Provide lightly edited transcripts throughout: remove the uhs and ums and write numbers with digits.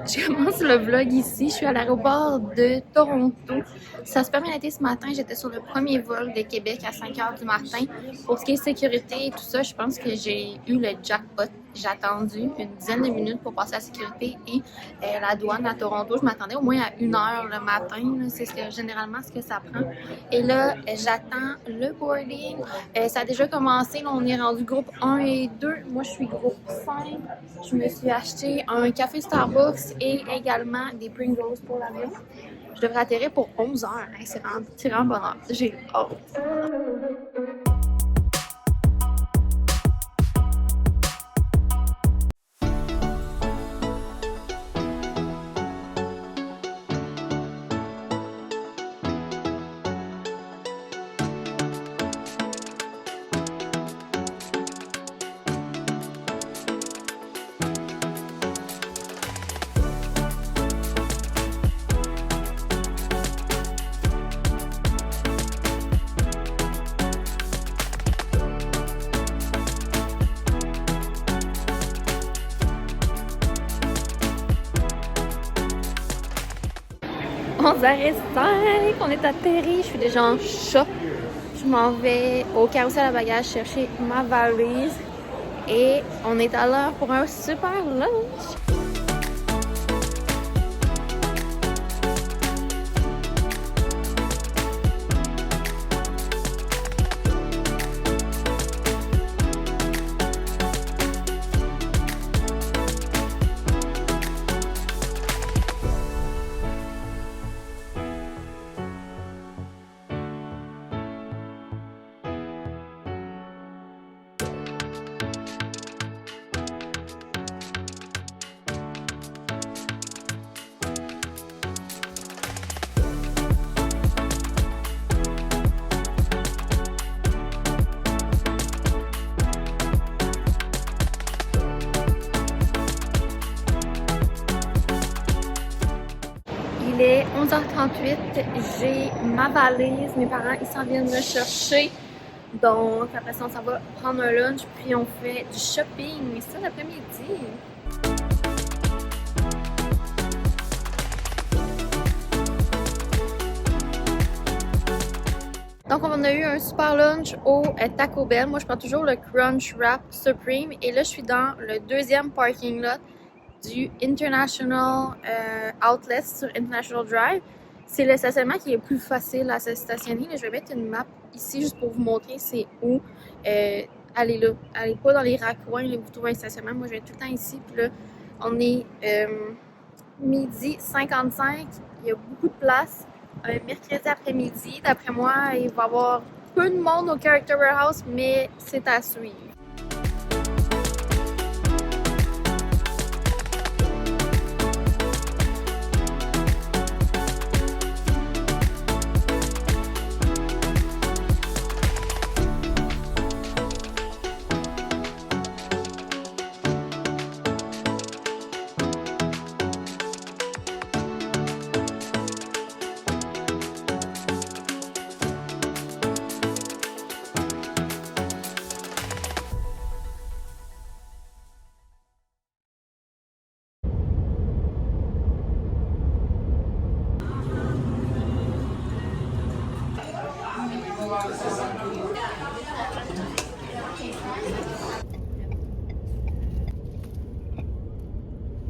Je commence le vlog ici. Je suis à l'aéroport de Toronto. Ça se permet d'être ce matin. J'étais sur le premier vol de Québec à 5 h du matin. Pour ce qui est sécurité et tout ça, je pense que j'ai eu le jackpot. J'ai attendu une dizaine de minutes pour passer la sécurité et la douane à Toronto. Je m'attendais au moins à 1 h le matin. C'est généralement ce que ça prend. Et là, j'attends le boarding. Ça a déjà commencé. Là, on est rendu groupe 1 et 2. Moi, je suis groupe 5. Je me suis acheté un café Starbucks et également des Pringles pour l'avion. Je devrais atterrir pour 11 h. C'est vraiment bonheur. J'ai hâte. On reste 5, on est atterri, je suis déjà en choc. Je m'en vais au carrousel à bagages chercher ma valise et on est à l'heure pour un super lunch. Il est 11 h 38, j'ai ma valise, mes parents ils s'en viennent me chercher. Donc après ça on s'en va prendre un lunch puis on fait du shopping, ça l'après-midi. Donc on a eu un super lunch au Taco Bell. Moi je prends toujours le Crunch Wrap Supreme et là je suis dans le deuxième parking lot du International Outlet sur International Drive. C'est le stationnement qui est plus facile à se stationner. Là, je vais mettre une map ici juste pour vous montrer c'est où. Allez là. Allez pas dans les raccoins, là, vous trouvez un stationnement. Moi je vais tout le temps ici. Puis là, on est 12h55. Il y a beaucoup de place. Mercredi après-midi, d'après moi, il va y avoir peu de monde au Character Warehouse, mais c'est à suivre.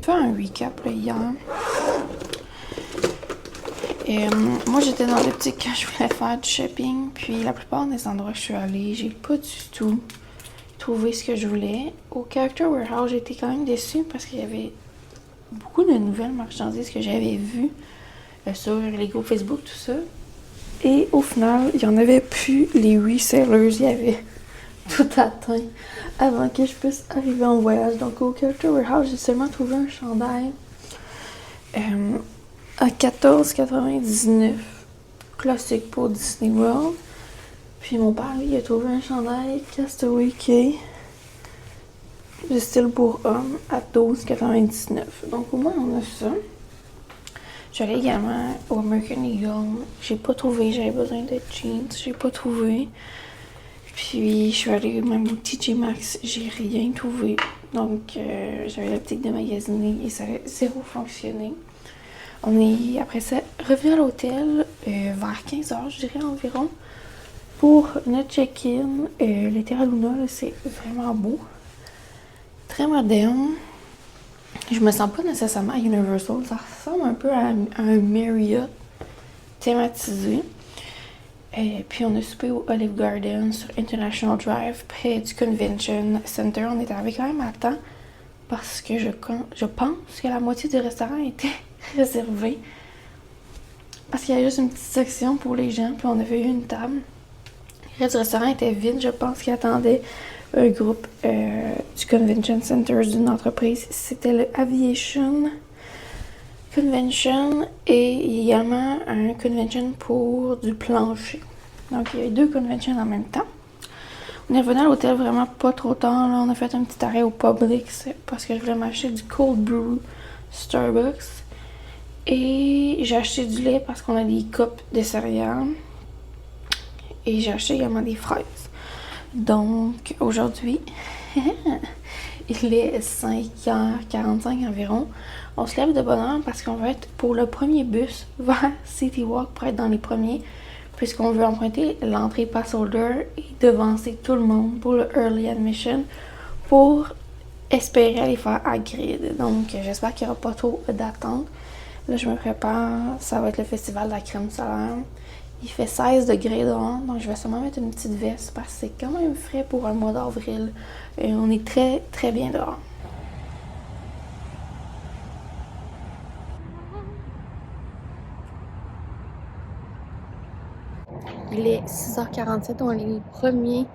Faire un recap là, hier. Moi j'étais dans l'optique quand je voulais faire du shopping, puis la plupart des endroits où je suis allée, j'ai pas du tout trouvé ce que je voulais. Au Character Warehouse, j'étais quand même déçue parce qu'il y avait beaucoup de nouvelles marchandises que j'avais vues sur les groupes Facebook, tout ça. Et au final, il y en avait plus. Les resellers, il y avait tout atteint avant que je puisse arriver en voyage. Donc au Character Warehouse, j'ai seulement trouvé un chandail à 14,99 classique pour Disney World. Puis mon père, lui, il a trouvé un chandail Castaway Cay de style pour homme à 12,99. Donc au moins on a ça. J'allais également au American Eagle. J'ai pas trouvé, j'avais besoin de jeans, j'ai pas trouvé. Puis je suis allée même au TJ Maxx, j'ai rien trouvé. Donc, j'avais l'optique de magasiner et ça avait zéro fonctionné. On est, après ça, revenu à l'hôtel vers 15h, je dirais environ, pour notre check-in. Le Terra Luna, c'est vraiment beau. Très moderne. Je me sens pas nécessairement à Universal. Ça ressemble un peu à un Marriott thématisé. Puis on a soupé au Olive Garden sur International Drive, près du Convention Center. On est arrivé quand même à temps parce que je pense que la moitié du restaurant était réservé. Parce qu'il y a juste une petite section pour les gens, puis on avait eu une table. Le reste du restaurant était vide, je pense qu'il attendait un groupe du Convention Center d'une entreprise. C'était le Aviation Convention et également un convention pour du plancher. Donc il y a eu 2 conventions en même temps. On est revenu à l'hôtel vraiment pas trop tard. Là. On a fait un petit arrêt au Publix parce que je voulais m'acheter du cold brew Starbucks. Et j'ai acheté du lait parce qu'on a des cups de céréales. Et j'ai acheté également des fraises. Donc aujourd'hui, il est 5h45 environ. On se lève de bonne heure parce qu'on va être pour le premier bus vers City Walk pour être dans les premiers. Puisqu'on veut emprunter l'entrée pass holder et devancer tout le monde pour le early admission pour espérer aller faire à grid. Donc j'espère qu'il n'y aura pas trop d'attente. Là je me prépare, ça va être le festival de la crème solaire. Il fait 16 degrés dehors, donc je vais sûrement mettre une petite veste parce que c'est quand même frais pour un mois d'avril. Et on est très très bien dehors. Il est 6h47, on est les premiers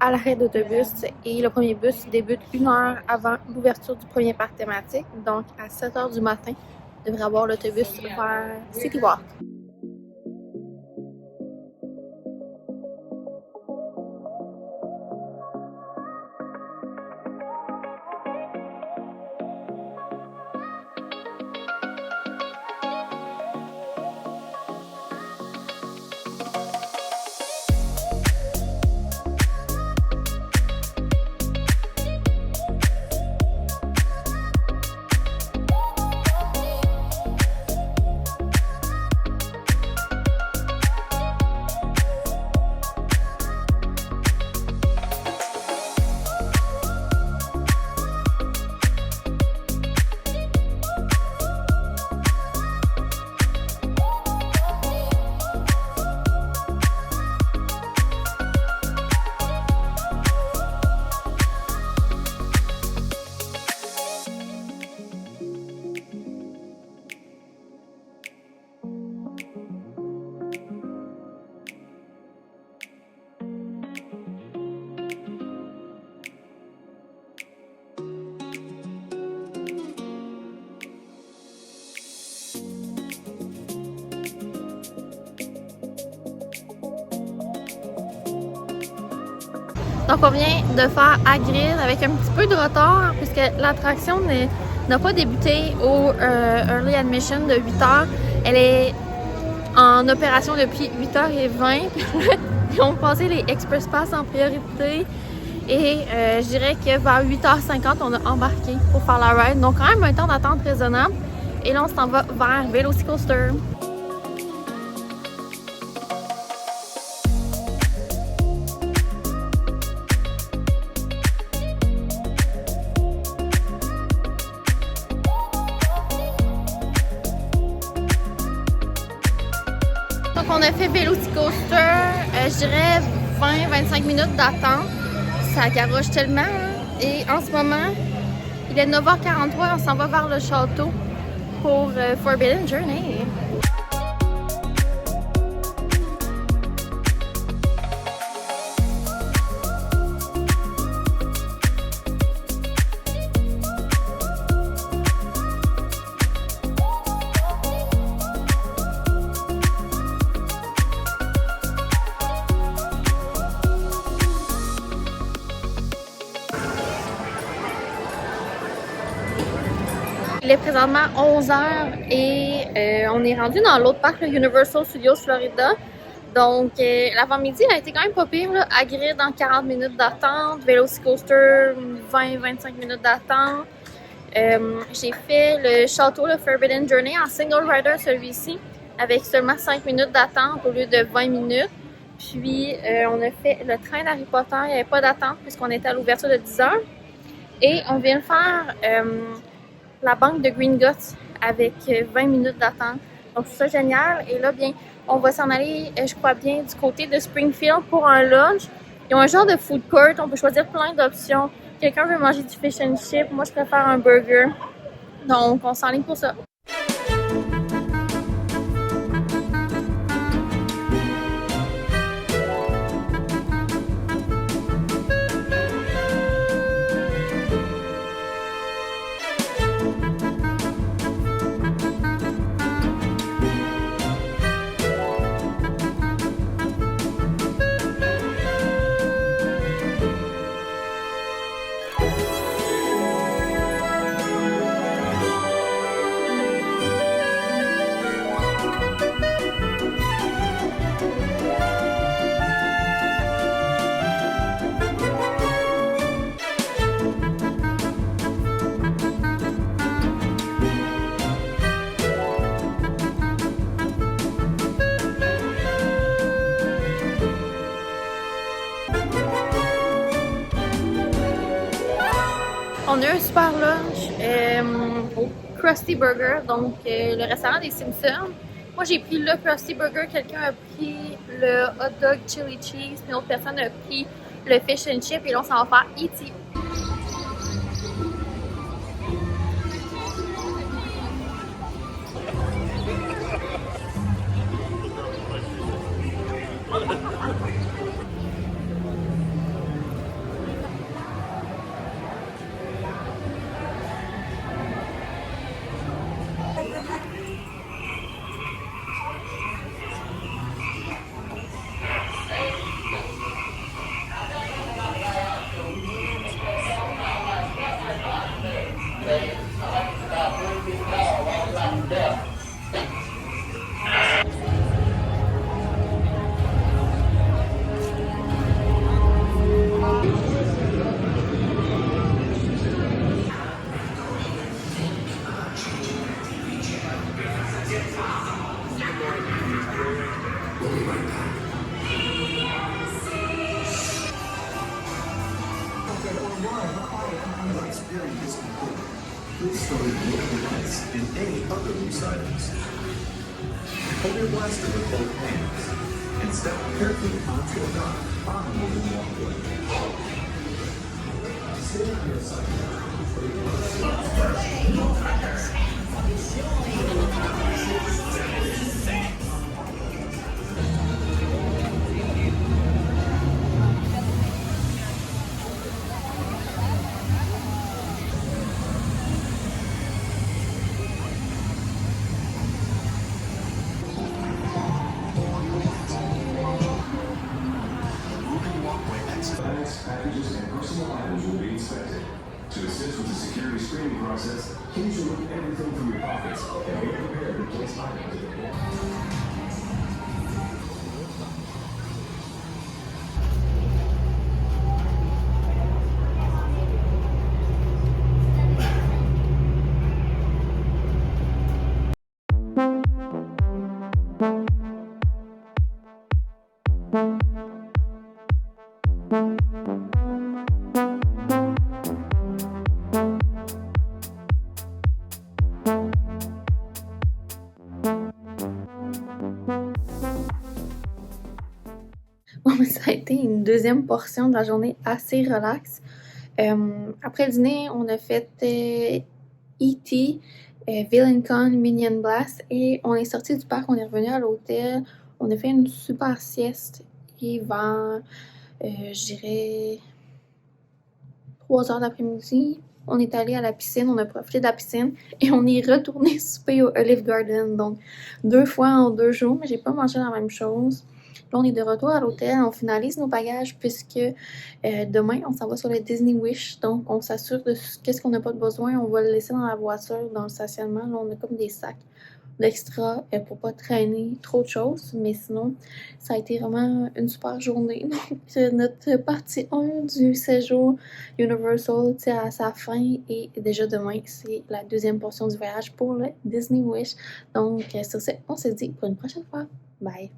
à l'arrêt d'autobus et le premier bus débute 1 heure avant l'ouverture du premier parc thématique. Donc à 7h du matin, on devrait avoir l'autobus vers City Walk. Donc on vient de faire Hagrid avec un petit peu de retard puisque l'attraction n'a pas débuté au Early Admission de 8h. Elle est en opération depuis 8h20. Ils ont passé les Express Pass en priorité. Et je dirais que vers 8h50, on a embarqué pour faire la ride. Donc quand même un temps d'attente raisonnable. Et là, on s'en va vers Velocicoaster. Donc on a fait Velocicoaster, je dirais 20-25 minutes d'attente. Ça garoche tellement. Hein? Et en ce moment, il est 9h43 et on s'en va vers le château pour Forbidden Journey. Il est présentement 11h et on est rendu dans l'autre parc, le Universal Studios Florida. Donc, l'avant-midi a été quand même pas pire, là. Hagrid en 40 minutes d'attente, Velocicoaster 20-25 minutes d'attente. J'ai fait le château, le Forbidden Journey en single rider celui-ci, avec seulement 5 minutes d'attente au lieu de 20 minutes. Puis, on a fait le train d'Harry Potter, il n'y avait pas d'attente puisqu'on était à l'ouverture de 10 heures. Et on vient de faire la banque de Gringotts avec 20 minutes d'attente. Donc, c'est ça génial. Et là, bien, on va s'en aller, je crois bien, du côté de Springfield pour un lunch. Ils ont un genre de food court, on peut choisir plein d'options. Quelqu'un veut manger du fish and chip, moi je préfère un burger. Donc, on s'enligne pour ça. On a eu un super lunch au Krusty Burger, donc le restaurant des Simpsons. Moi, j'ai pris le Krusty Burger, quelqu'un a pris le hot dog chili cheese, puis une autre personne a pris le fish and chip, et là, on s'en va faire E.T. Please store multiple lights and any other loose items. Hold your blaster with both hands and step carefully onto a dock on a moving walkway. Stay on your side. Packages and personal items will be inspected. To assist with the security screening process, please remove everything from your pockets and be prepared to place items in the box. Bon, ça a été une deuxième portion de la journée assez relaxe. Après le dîner, on a fait E.T., VillainCon, Minion Blast, et on est sorti du parc, on est revenu à l'hôtel. On a fait une super sieste et vers, je dirais, 3 heures d'après-midi, on est allé à la piscine, on a profité de la piscine et on est retourné souper au Olive Garden. Donc, 2 fois en 2 jours, mais j'ai pas mangé la même chose. Là, on est de retour à l'hôtel, on finalise nos bagages puisque demain, on s'en va sur le Disney Wish. Donc, on s'assure de qu'est-ce qu'on n'a pas de besoin, on va le laisser dans la voiture, dans le stationnement. Là, on a comme des sacs. l'extra pour pas traîner trop de choses. Mais sinon, ça a été vraiment une super journée. Donc, notre partie 1 du séjour Universal tire à sa fin et déjà demain, c'est la deuxième portion du voyage pour le Disney Wish. Donc, sur ce, on se dit pour une prochaine fois. Bye!